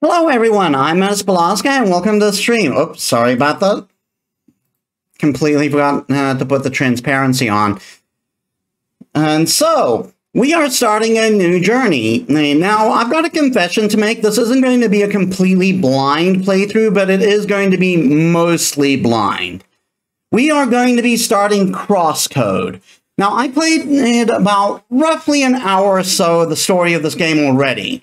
Hello everyone, I'm Metis Balaska and welcome to the stream. Oops, sorry about that. Completely forgot to put the transparency on. And so, we are starting a new journey. Now, I've got a confession to make. This isn't going to be a completely blind playthrough, but it is going to be mostly blind. We are going to be starting CrossCode. Now, I played about roughly an hour or so of the story of this game already.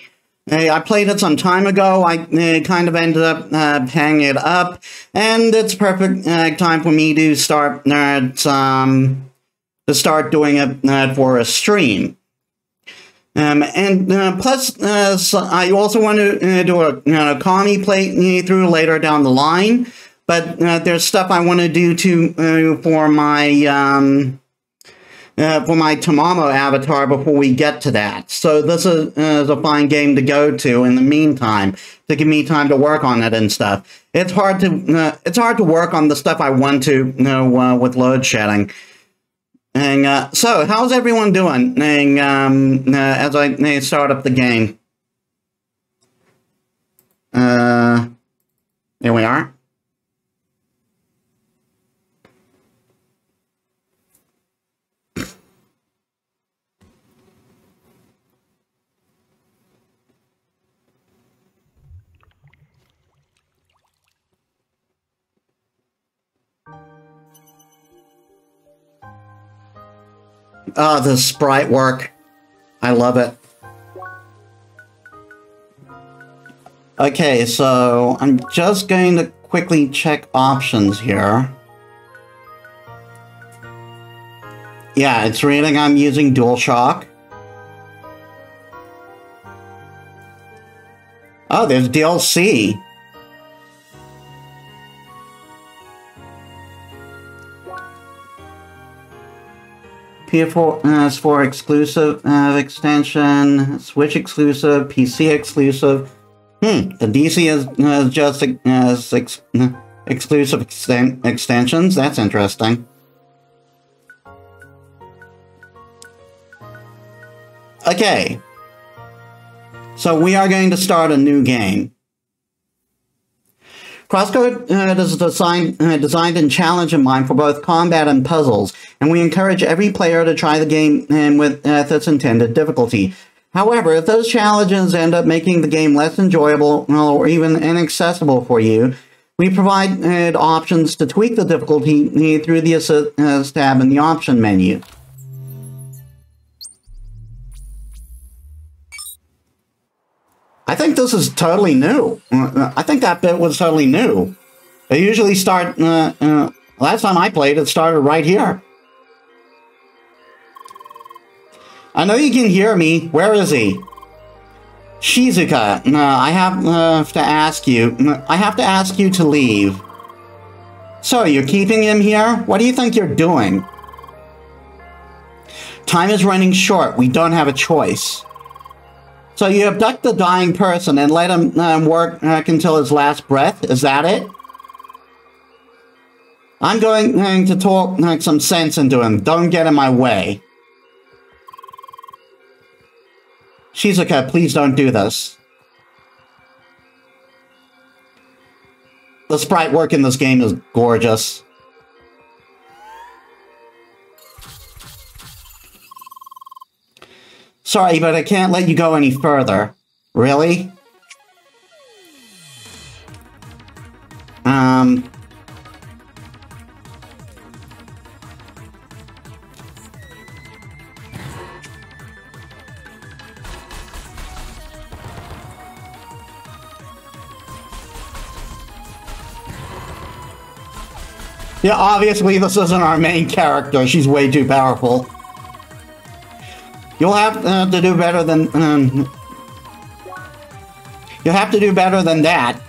I played it some time ago. I kind of ended up hanging it up, and it's perfect time for me to start doing it for a stream. Plus, I also want to do a comedy playthrough later down the line. But there's stuff I want to do for my Tamamo avatar before we get to that. So this is a fine game to go to in the meantime, to give me time to work on it and stuff. It's hard to work on the stuff I want to, with load shedding. And so, how's everyone doing? And as I start up the game, here we are. Oh, the sprite work. I love it. Okay, so I'm just going to quickly check options here. Yeah, it's reading I'm using DualShock. Oh, there's DLC. PS4 exclusive extension, Switch exclusive, PC exclusive. The DC is just exclusive extensions. That's interesting. Okay. So we are going to start a new game. CrossCode is designed and challenge in mind for both combat and puzzles, and we encourage every player to try the game with its intended difficulty. However, if those challenges end up making the game less enjoyable or even inaccessible for you, we provide options to tweak the difficulty through the Assist tab in the option menu. I think this is totally new. I think that bit was totally new. They usually start, last time I played, it started right here. I know you can hear me. Where is he? Shizuka, I have to ask you. I have to ask you to leave. So, you're keeping him here? What do you think you're doing? Time is running short. We don't have a choice. So you abduct the dying person and let him work until his last breath? Is that it? I'm going to talk some sense into him. Don't get in my way. Shizuka, please don't do this. The sprite work in this game is gorgeous. Sorry, but I can't let you go any further. Really? Yeah, obviously this isn't our main character. She's way too powerful. You'll have to do better than... you'll have to do better than that.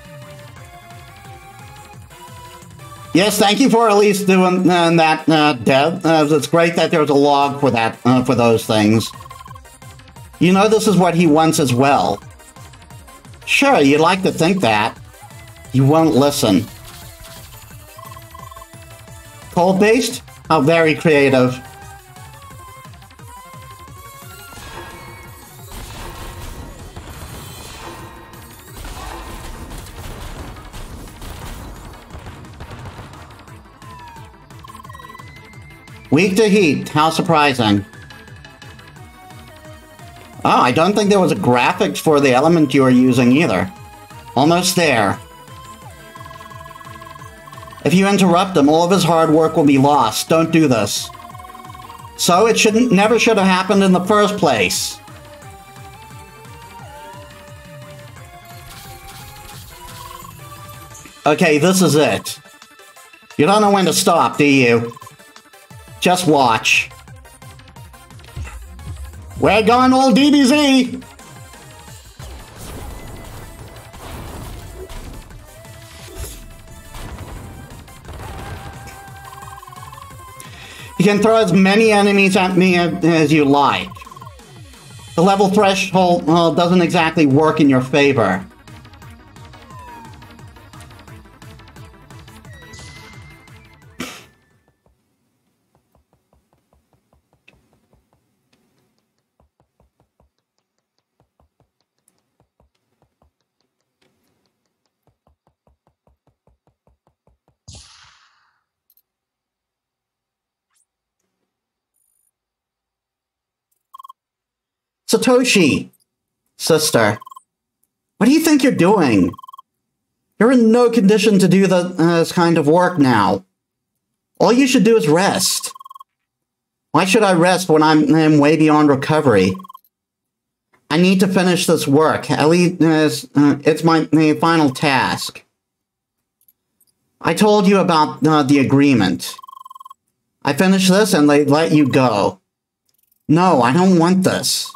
Yes, thank you for at least doing that, Dev. It's great that there's a log for that, for those things. You know this is what he wants as well. Sure, you'd like to think that. You won't listen. Cold-based? How very creative. Weak to heat. How surprising. Oh, I don't think there was a graphics for the element you were using either. Almost there. If you interrupt him, all of his hard work will be lost. Don't do this. So it never should have happened in the first place. Okay, this is it. You don't know when to stop, do you? Just watch. We're going all DBZ! You can throw as many enemies at me as you like. The level threshold doesn't exactly work in your favor. Satoshi! Sister. What do you think you're doing? You're in no condition to do this kind of work now. All you should do is rest. Why should I rest when I'm way beyond recovery? I need to finish this work. At least it's my final task. I told you about the agreement. I finish this and they let you go. No, I don't want this.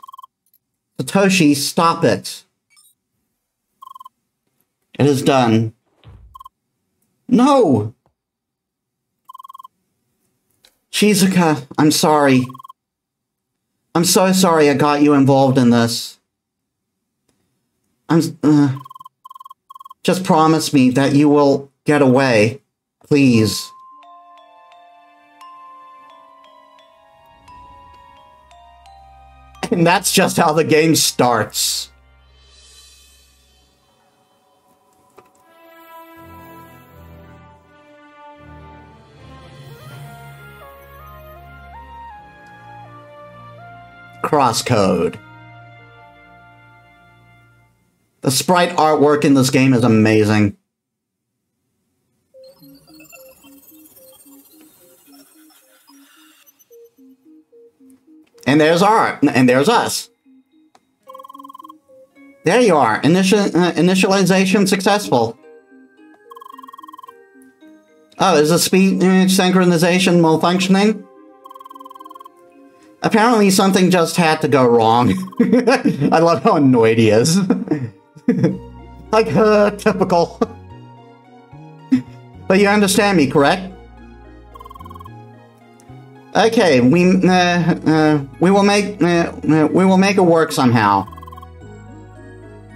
Satoshi, stop it. It is done. No! Shizuka, I'm sorry. I'm so sorry I got you involved in this. Just promise me that you will get away. Please. And that's just how the game starts. CrossCode. The sprite artwork in this game is amazing. And there's art, and there's us. There you are. Initialization successful. Oh, is the speech synchronization malfunctioning? Apparently something just had to go wrong. I love how annoyed he is. Like, typical. But you understand me, correct? Okay, we will make it work somehow.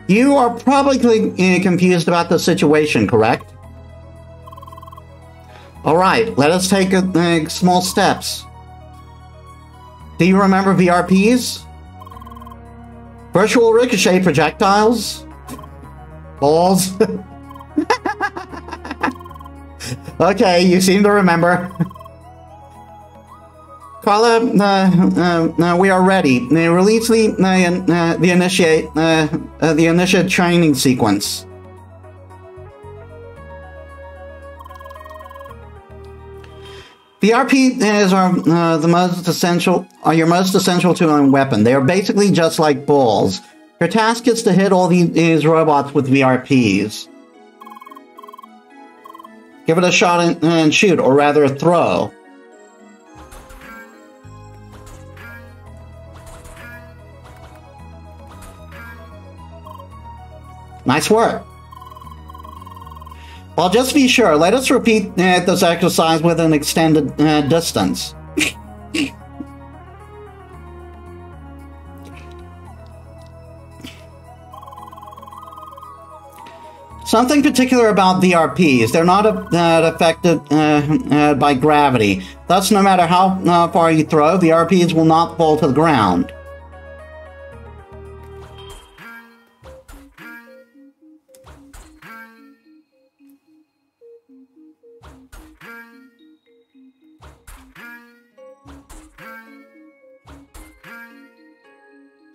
You are probably confused about the situation, correct? All right, let us take small steps. Do you remember VRPs? Virtual ricochet projectiles? Balls? Okay, you seem to remember. Carla, we are ready. Release the initiate training sequence. VRP is your most essential tool and weapon. They are basically just like balls. Your task is to hit all these robots with VRPs. Give it a shot and shoot, or rather throw. Nice work. Well, just be sure, let us repeat this exercise with an extended distance. Something particular about VRPs, they're not affected by gravity. Thus, no matter how far you throw, VRPs will not fall to the ground.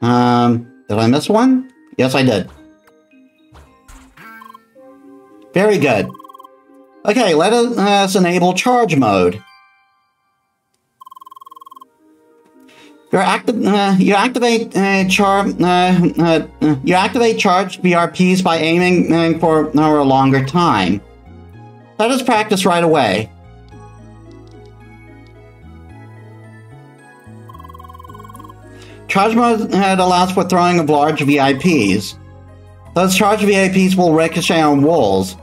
Did I miss one? Yes, I did. Very good. Okay, let us enable charge mode. You activate charged VRPs by aiming for a longer time. Let us practice right away. Charge mode allows for throwing of large VIPs. Those charged VIPs will ricochet on walls.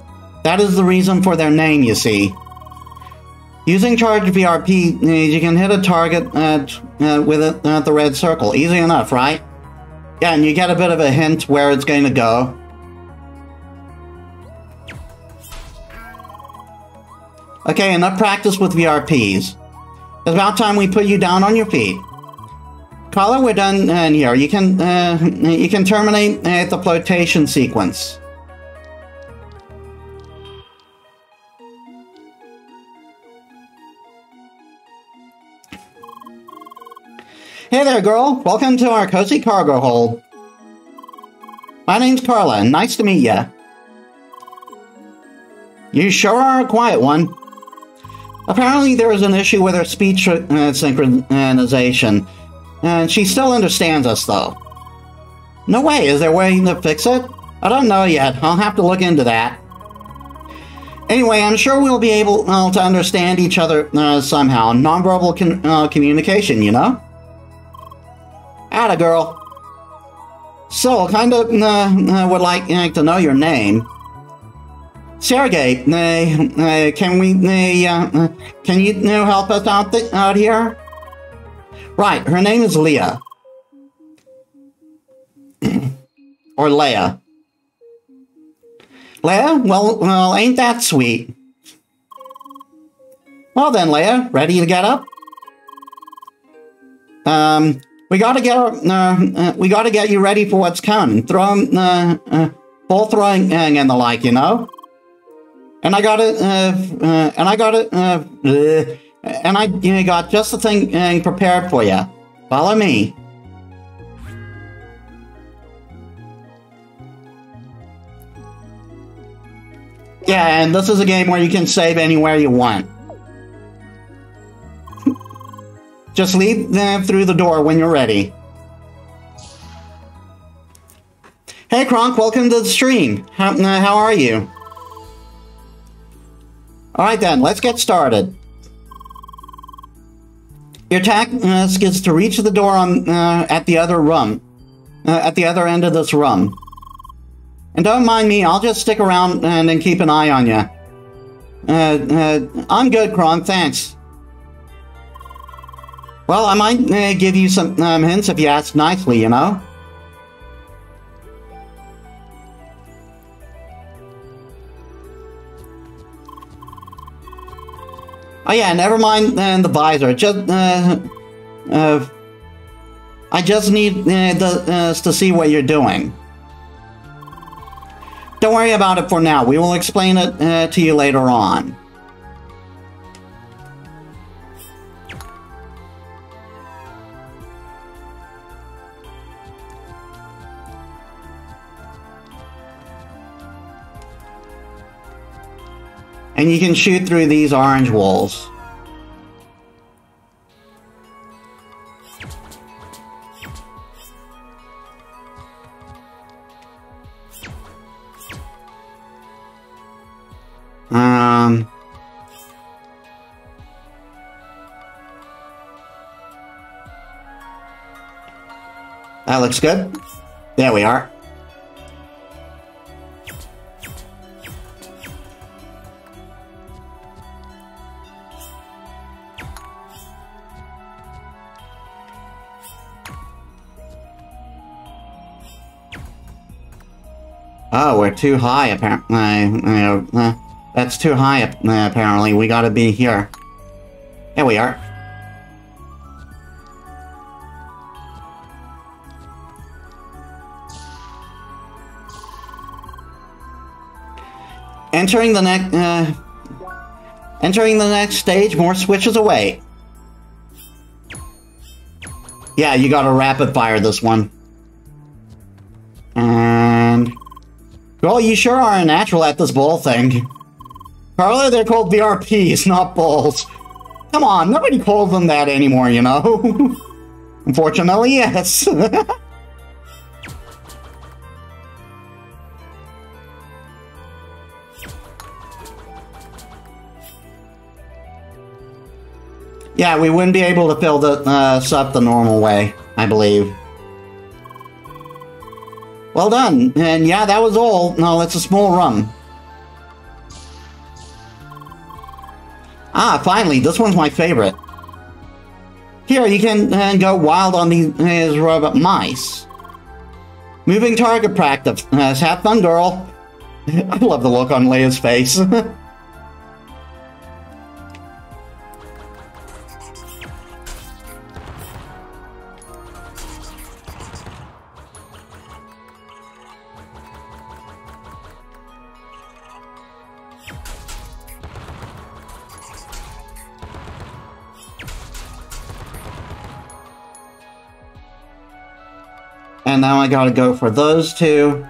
That is the reason for their name, you see. Using charged VRP, you can hit a target with the red circle. Easy enough, right? Yeah, and you get a bit of a hint where it's going to go. Okay, enough practice with VRPs. It's about time we put you down on your feet. Caller, we're done here. You can terminate the flotation sequence. Hey there, girl. Welcome to our cozy cargo hold. My name's Carla, and nice to meet ya. You sure are a quiet one. Apparently there is an issue with her speech synchronization, and she still understands us, though. No way, is there a way to fix it? I don't know yet. I'll have to look into that. Anyway, I'm sure we'll be able to understand each other somehow. Nonverbal communication, you know? Atta girl. So, kinda would like to know your name. Sergey, can you help us out here? Right, her name is Leah. Or Leia. Leia? Well, ain't that sweet. Well then, Leia, ready to get up? We gotta get you ready for what's coming. Ball throwing and the like, you know. And I got just the thing prepared for you. Follow me. Yeah, and this is a game where you can save anywhere you want. Just leave through the door when you're ready. Hey Kronk, welcome to the stream. How are you? Alright then, let's get started. Your task is to reach the door at the other end of this room. And don't mind me, I'll just stick around and keep an eye on you. I'm good, Kronk, thanks. Well, I might give you some hints if you ask nicely, you know? Oh yeah, never mind the visor. I just need to see what you're doing. Don't worry about it for now. We will explain it to you later on. And you can shoot through these orange walls. That looks good. There we are. Oh, we're too high, apparently. That's too high, apparently. We gotta be here. There we are. Entering the next stage, more switches away. Yeah, you gotta rapid fire this one. And... Girl, you sure are a natural at this ball thing. Carla, they're called VRPs, not balls. Come on, nobody calls them that anymore, you know? Unfortunately, yes. Yeah, we wouldn't be able to fill this up the normal way, I believe. Well done. And yeah, that was all. No, it's a small run. Ah, finally, this one's my favorite. Here, you can go wild on these robot mice. Moving target practice. Have fun, girl. I love the look on Leia's face. And now I gotta go for those two.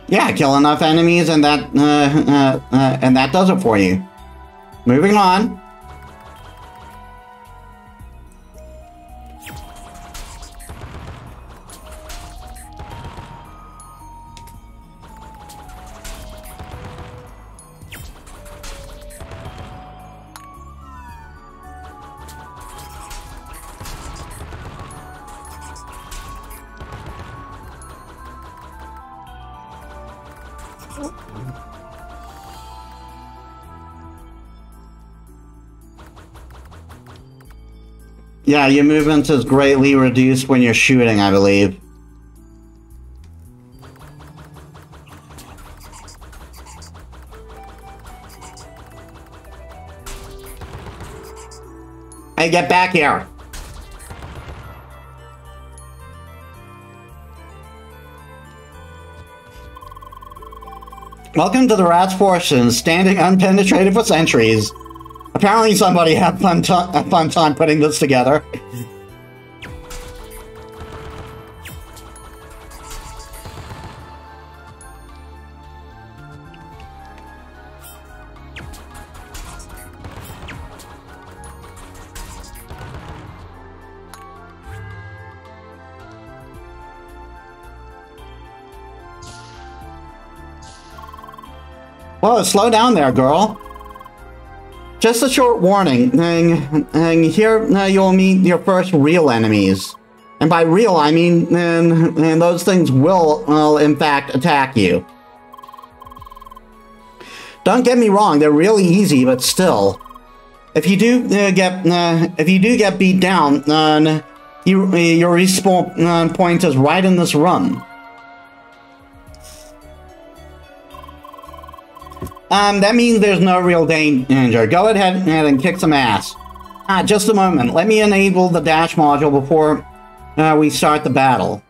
Yeah, kill enough enemies and that does it for you. Moving on. Yeah, your movement is greatly reduced when you're shooting, I believe. Hey, get back here! Welcome to the Rat's Fortune, standing unpenetrated for centuries. Apparently somebody had a fun time putting this together. Whoa, slow down there, girl. Just a short warning, and here you'll meet your first real enemies. And by real, I mean, and those things will, in fact, attack you. Don't get me wrong, they're really easy, but still. If you do get beat down, your respawn point is right in this run. That means there's no real danger. Go ahead and kick some ass. Just a moment. Let me enable the dash module before we start the battle.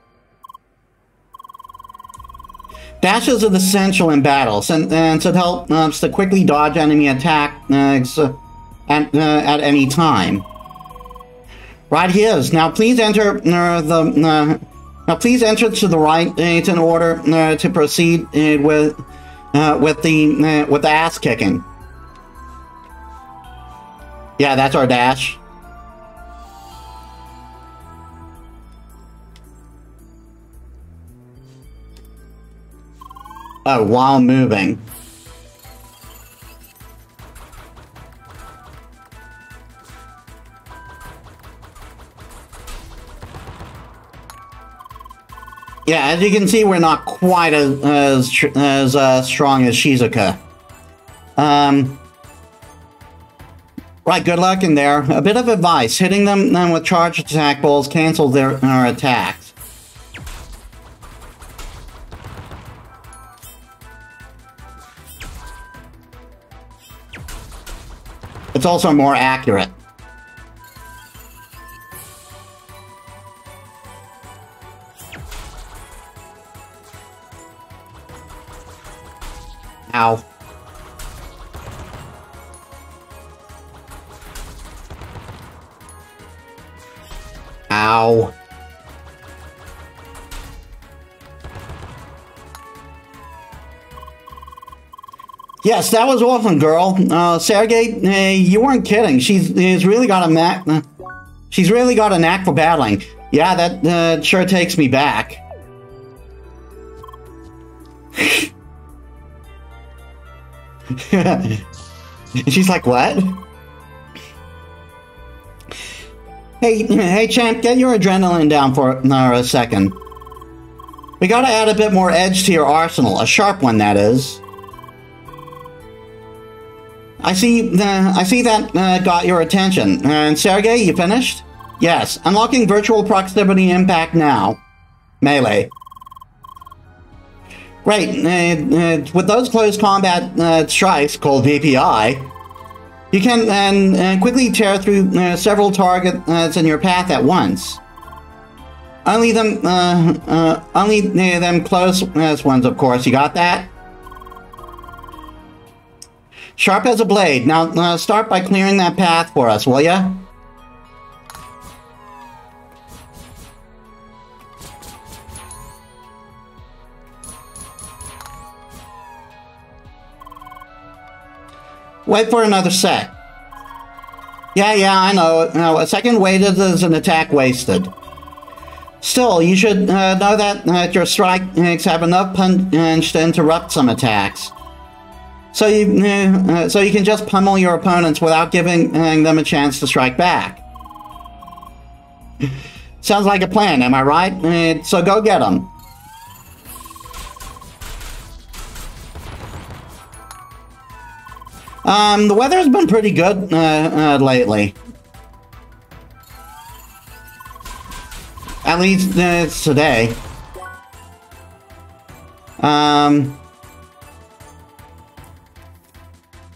Dash is essential in battles, and it helps to quickly dodge enemy attacks at any time. Right here. Now please enter please enter to the right in order to proceed with the ass kicking. Yeah, that's our dash. Oh, while moving. Yeah, as you can see, we're not quite as strong as Shizuka. Right, good luck in there. A bit of advice. Hitting them with charged attack balls cancels their attacks. It's also more accurate. Ow. Ow. Yes, that was awesome, girl. Sergey, you weren't kidding. She's really got a knack. She's really got a knack for battling. Yeah, that sure takes me back. She's like, what? Hey, champ, get your adrenaline down for a second. We gotta add a bit more edge to your arsenal, a sharp one, that is. I see that got your attention. And Sergey, you finished? Yes. Unlocking virtual proximity impact now. Melee. Great. With those close combat strikes, called VPI, you can quickly tear through several targets in your path at once. Only them close ones, of course. You got that? Sharp as a blade. Now, start by clearing that path for us, will ya? Wait for another set. Yeah, I know. A second waited is an attack wasted. Still, you should know that your strikes have enough punch to interrupt some attacks. So you can just pummel your opponents without giving them a chance to strike back. Sounds like a plan, am I right? So go get them. The weather's been pretty good lately. At least it's today.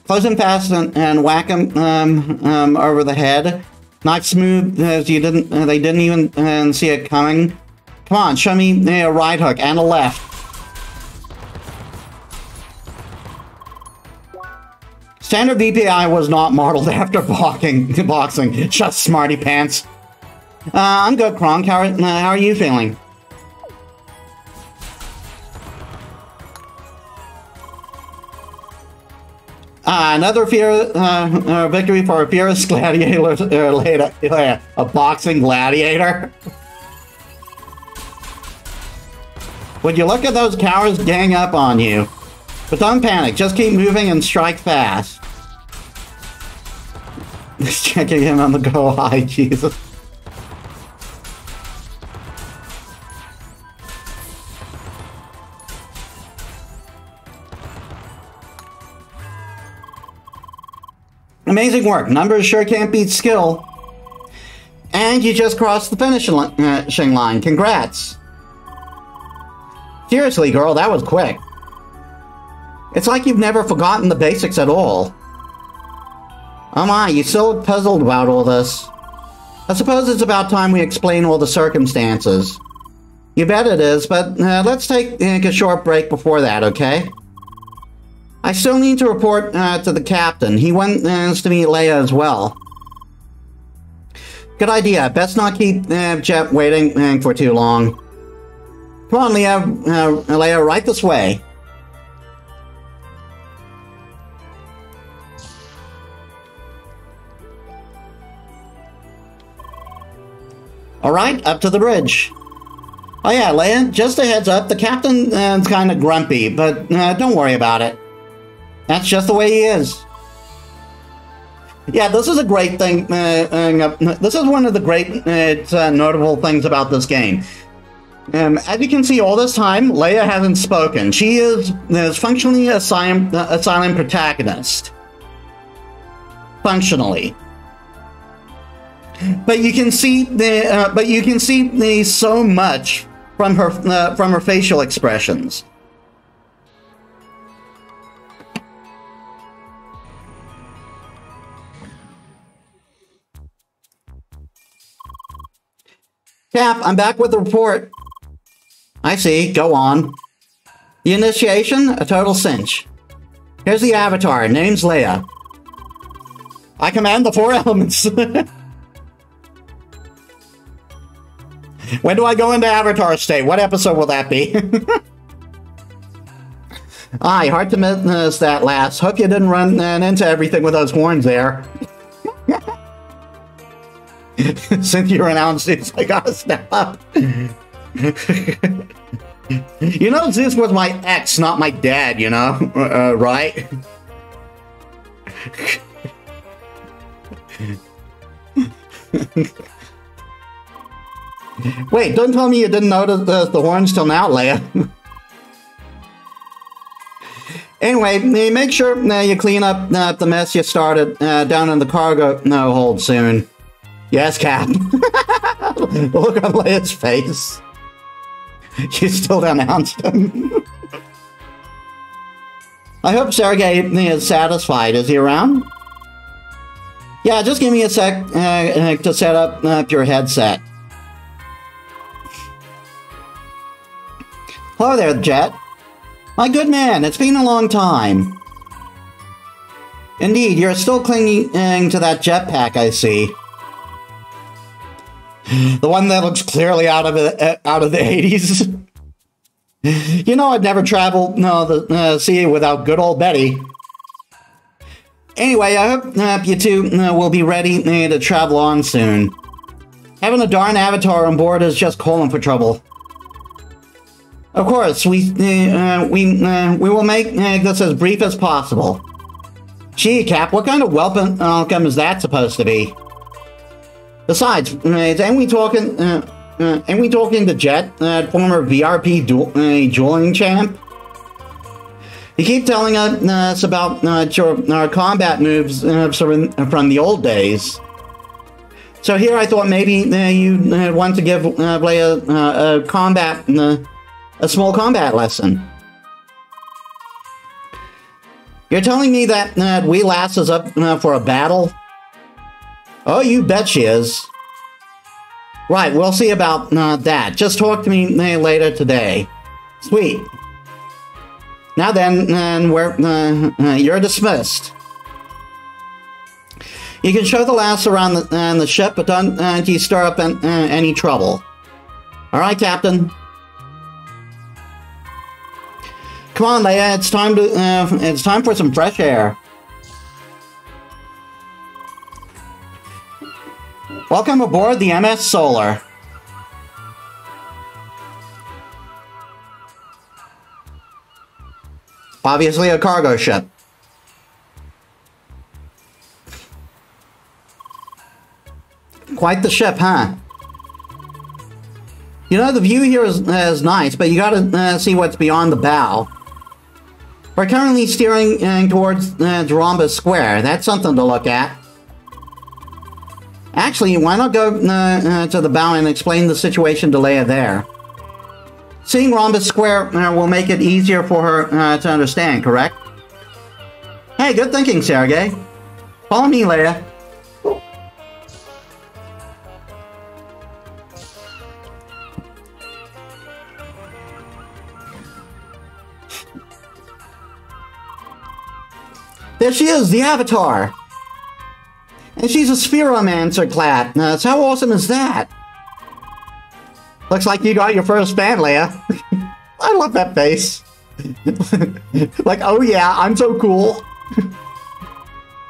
Close him fast and whack him over the head. Not smooth as they didn't even see it coming. Come on, show me a right hook and a left. Standard VPI was not modeled after boxing. Just smarty pants. I'm good, Kronk. How are you feeling? Another victory for a fearless gladiator, a boxing gladiator. Would you look at those cowards gang up on you? But don't panic, just keep moving and strike fast. Just checking him on the go high, Jesus. Amazing work. Numbers sure can't beat skill. And you just crossed the finishing line. Congrats. Seriously, girl, that was quick. It's like you've never forgotten the basics at all. Oh my, you still puzzled about all this. I suppose it's about time we explain all the circumstances. You bet it is, but let's take a short break before that, okay? I still need to report to the captain. He wants to meet Leia as well. Good idea. Best not keep Jet waiting for too long. Come on, Leia, right this way. Alright, up to the bridge. Oh yeah, Leia, just a heads up, the captain's kind of grumpy, but don't worry about it. That's just the way he is. Yeah, this is a great thing. This is one of the great notable things about this game. As you can see, all this time, Leia hasn't spoken. She is functionally a silent protagonist. Functionally. But you can see so much from her facial expressions. Cap, I'm back with the report. I see. Go on. The initiation, a total cinch. Here's the avatar. Name's Leia. I command the 4 elements. When do I go into Avatar state? What episode will that be? Aye, hard to miss that last. Hope you didn't run into everything with those horns there. Since you announced it, I gotta step up. You know, Zeus was my ex, not my dad, you know? Right? Wait, don't tell me you didn't notice the horns till now, Leia. Anyway, make sure you clean up the mess you started down in the cargo hold soon. Yes, Cap. Look on Leia's face. You still announced him. I hope Sergey is satisfied. Is he around? Yeah, just give me a sec to set up your headset. Hello there, Jet. My good man, it's been a long time. Indeed, you're still clinging to that jetpack, I see. The one that looks clearly out of the 80s. You know, I'd never travel the sea without good old Betty. Anyway, I hope you two will be ready to travel on soon. Having a darn avatar on board is just calling for trouble. Of course, we will make this as brief as possible. Gee, Cap, what kind of welcome is that supposed to be? Besides, ain't we talking to Jet, former VRP dueling champ? You keep telling us about your combat moves from the old days. So here I thought maybe you want to give Leia a small combat lesson. You're telling me that Wee Lass is up for a battle? Oh, you bet she is. Right, we'll see about that. Just talk to me later today. Sweet. Now then, you're dismissed. You can show the lass around the ship, but don't you stir up any trouble. All right, Captain. Come on, Leia. It's time for some fresh air. Welcome aboard the MS Solar. Obviously a cargo ship. Quite the ship, huh? You know, the view here is nice, but you gotta see what's beyond the bow. We're currently steering towards Rhombus Square. That's something to look at. Actually, why not go to the bow and explain the situation to Leia there? Seeing Rhombus Square will make it easier for her to understand, correct? Hey, good thinking, Sergey. Follow me, Leia. There she is, the Avatar! And she's a Spheromancer clad. So how awesome is that? Looks like you got your first fan, Leia. I love that face. Like, oh yeah, I'm so cool.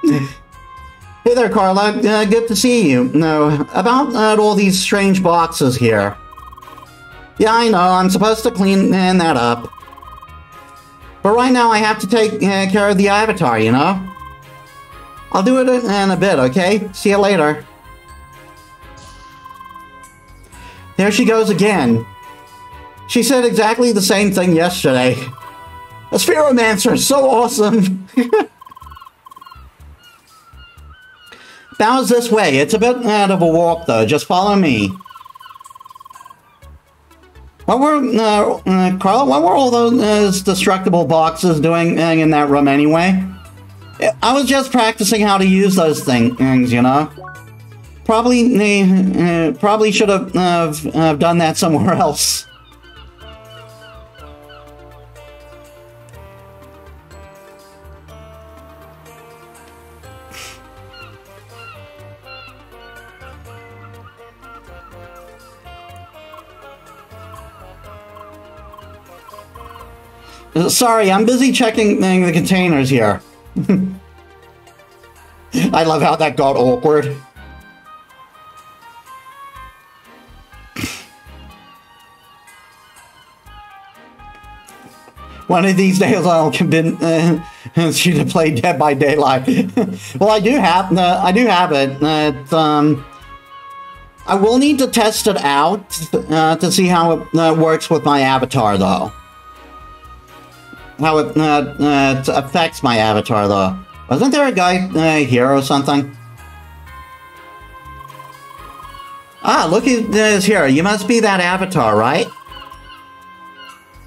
Hey there, Carla. Good to see you. No, about all these strange boxes here. Yeah, I know. I'm supposed to clean that up. But right now I have to take care of the Avatar, you know? I'll do it in a bit, okay? See you later. There she goes again. She said exactly the same thing yesterday. A Spheromancer is so awesome! Bow's this way. It's a bit out of a walk, though. Just follow me. What were, Carla, what were all those destructible boxes doing in that room anyway? I was just practicing how to use those things, you know? Probably should have done that somewhere else. Sorry, I'm busy checking the containers here. I love how that got awkward. One of these days I'll convince you to play Dead by Daylight. Well, I do have it. I will need to test it out to see how it works with my avatar, though. How it affects my avatar, though. Wasn't there a guy here or something? Ah, look who's here. You must be that avatar, right?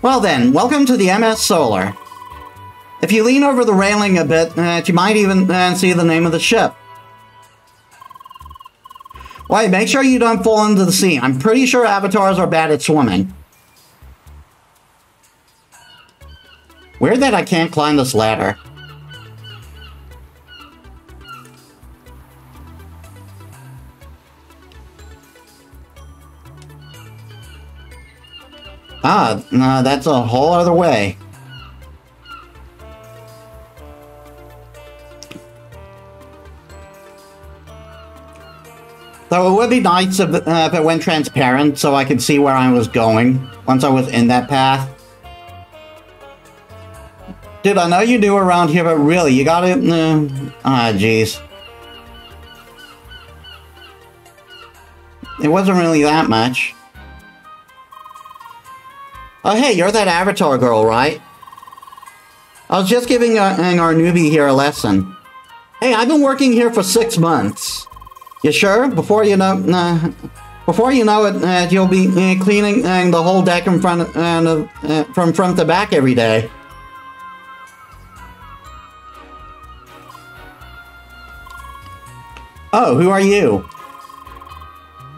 Well then, welcome to the MS Solar. If you lean over the railing a bit, you might even see the name of the ship. Wait, make sure you don't fall into the sea. I'm pretty sure avatars are bad at swimming. Weird that I can't climb this ladder. Ah, no, that's a whole other way. Though it would be nice if it went transparent so I could see where I was going once I was in that path. Dude, I know you do around here, but really, you gotta... jeez. It wasn't really that much. Oh, hey, you're that avatar girl, right? I was just giving our newbie here a lesson. Hey, I've been working here for 6 months. You sure? Before you know it, you'll be cleaning the whole deck in front from front to back every day. Oh, who are you?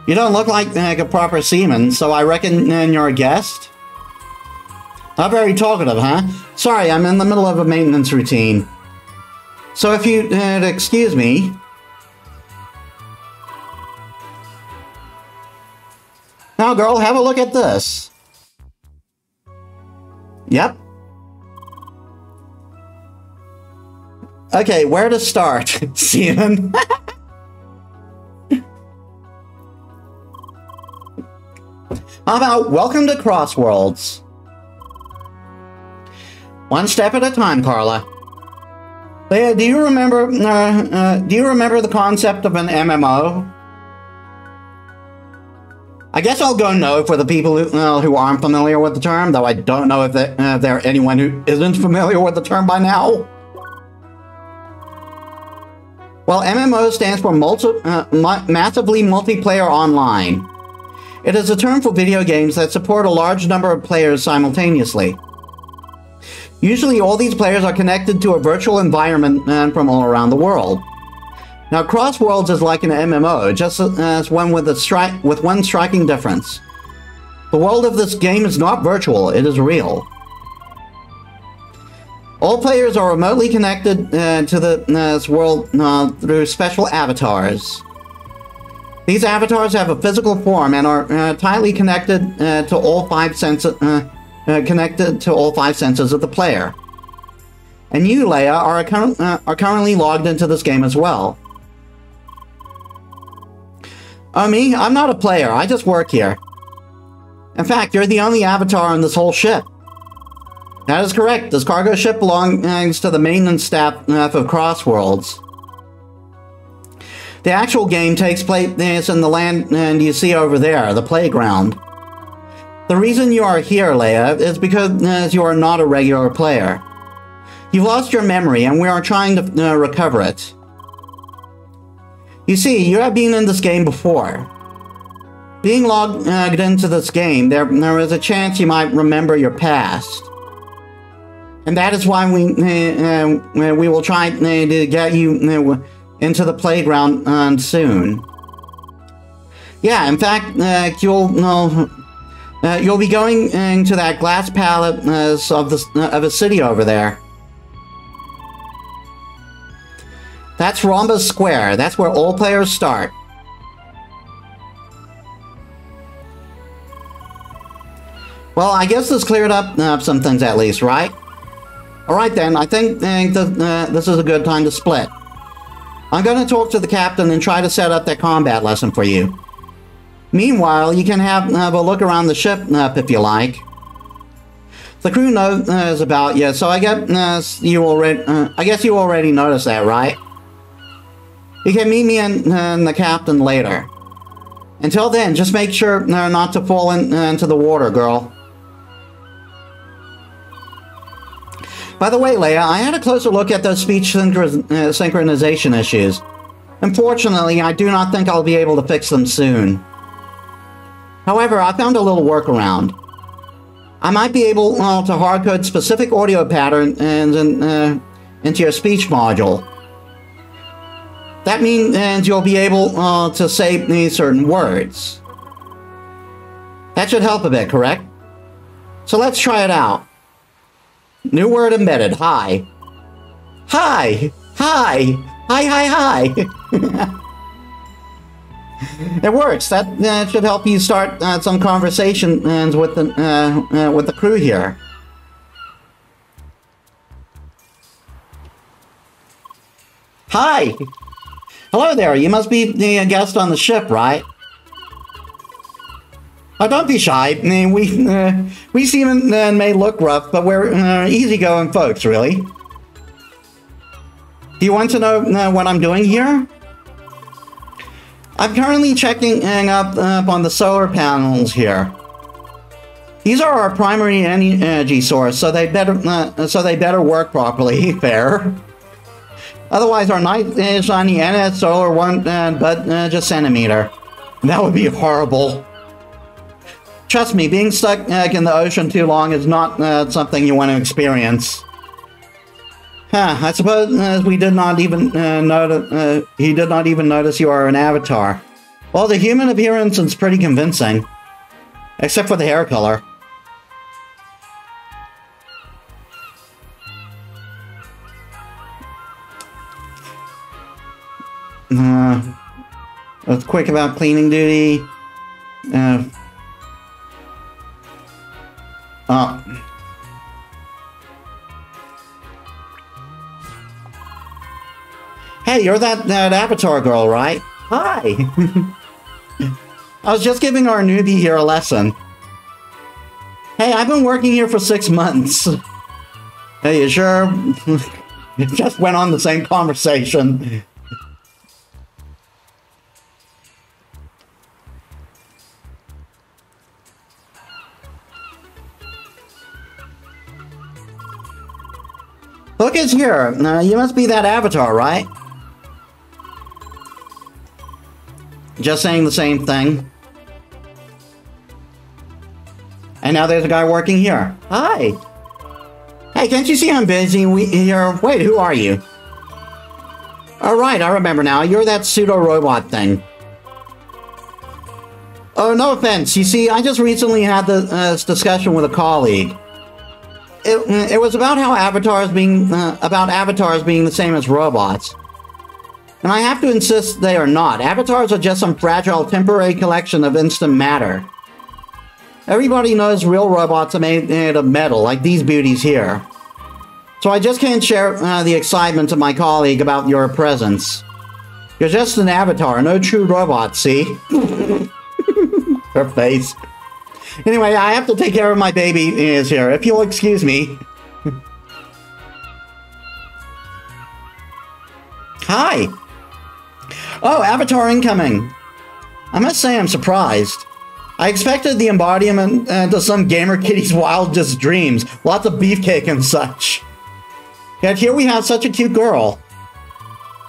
You don't look like a proper seaman, so I reckon you're a guest? Not very talkative, huh? Sorry, I'm in the middle of a maintenance routine. So if you'd excuse me... Now, girl, have a look at this. Yep. Okay, where to start, seaman? How about welcome to Crossworlds? One step at a time, Carla. Leia, do you remember the concept of an MMO? I guess I'll go no for the people who aren't familiar with the term, though I don't know if there anyone who isn't familiar with the term by now. Well, MMO stands for Massively Multiplayer Online. It is a term for video games that support a large number of players simultaneously. Usually all these players are connected to a virtual environment from all around the world. Now, Crossworlds is like an MMO, just as one with one striking difference. The world of this game is not virtual, it is real. All players are remotely connected to this world through special avatars. These avatars have a physical form and are tightly connected to all five senses. Connected to all 5 senses of the player. And you, Leia, are currently logged into this game as well. Oh, me? I'm not a player, I just work here. In fact, you're the only avatar on this whole ship. That is correct, this cargo ship belongs to the maintenance staff of Crossworlds. The actual game takes place in the land you see over there, the playground. The reason you are here, Leia, is because you are not a regular player. You've lost your memory, and we are trying to recover it. You see, you have been in this game before. Being logged into this game, there is a chance you might remember your past. And that is why we will try to get you into the playground soon. Yeah, in fact, you'll be going into that glass palace of a city over there. That's Rhombus Square. That's where all players start. Well, I guess this cleared up some things at least, right? Alright then, I think that this is a good time to split. I'm going to talk to the captain and try to set up that combat lesson for you. Meanwhile, you can have a look around the ship if you like. The crew knows about you, so I guess you already noticed that, right? You can meet me and the captain later. Until then, just make sure not to fall into the water, girl. By the way, Leia, I had a closer look at those speech synchronization issues. Unfortunately, I do not think I'll be able to fix them soon. However, I found a little workaround. I might be able to hardcode specific audio patterns into your speech module. That means you'll be able to say certain words. That should help a bit, correct? So let's try it out. New word embedded. Hi. Hi. Hi. Hi, hi, hi. It works. That should help you start some conversations with the crew here. Hi. Hello there. You must be the guest on the ship, right? Oh, don't be shy. We seem and may look rough, but we're easygoing folks, really. Do you want to know what I'm doing here? I'm currently checking up on the solar panels here. These are our primary energy source, so they better work properly. Fair. Otherwise, our nice shiny NS solar won't budge a centimeter. That would be horrible. Trust me, being stuck in the ocean too long is not something you want to experience. Huh, I suppose we did not even notice. He did not even notice you are an avatar. Well, the human appearance is pretty convincing, except for the hair color. I was quick about cleaning duty. Hey, you're that avatar girl, right? Hi! I was just giving our newbie here a lesson. Hey, I've been working here for 6 months. Hey, you sure? It just went on the same conversation. Look, it's here. You must be that avatar, right? Just saying the same thing. And now there's a guy working here. Hi. Hey, can't you see I'm busy? Wait, who are you? Oh, right, I remember now. You're that pseudo-robot thing. Oh, no offense. You see, I just recently had this discussion with a colleague. It was about how avatars being the same as robots. And I have to insist they are not. Avatars are just some fragile temporary collection of instant matter. Everybody knows real robots are made of metal, like these beauties here. So I just can't share the excitement of my colleague about your presence. You're just an avatar, no true robot, see? Her face. Anyway, I have to take care of my baby is here, if you'll excuse me. Hi! Oh, avatar incoming! I must say I'm surprised. I expected the embodiment to some gamer kiddie's wildest dreams, lots of beefcake and such. Yet here we have such a cute girl.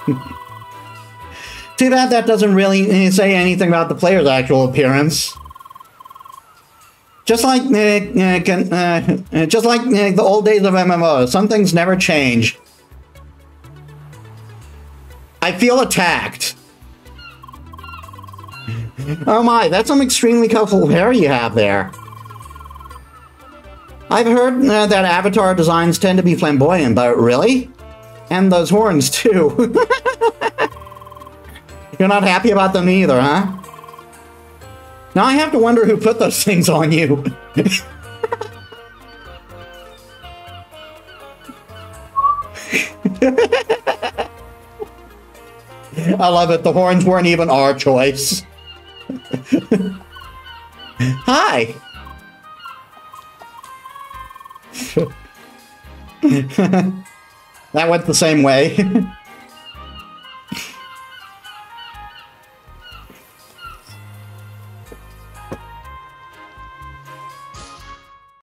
Too bad that doesn't really say anything about the player's actual appearance. Just like the old days of MMOs, some things never change. I feel attacked. Oh my, that's some extremely colorful hair you have there. I've heard that avatar designs tend to be flamboyant, but really? And those horns, too. You're not happy about them either, huh? Now I have to wonder who put those things on you. I love it. The horns weren't even our choice. Hi. That went the same way.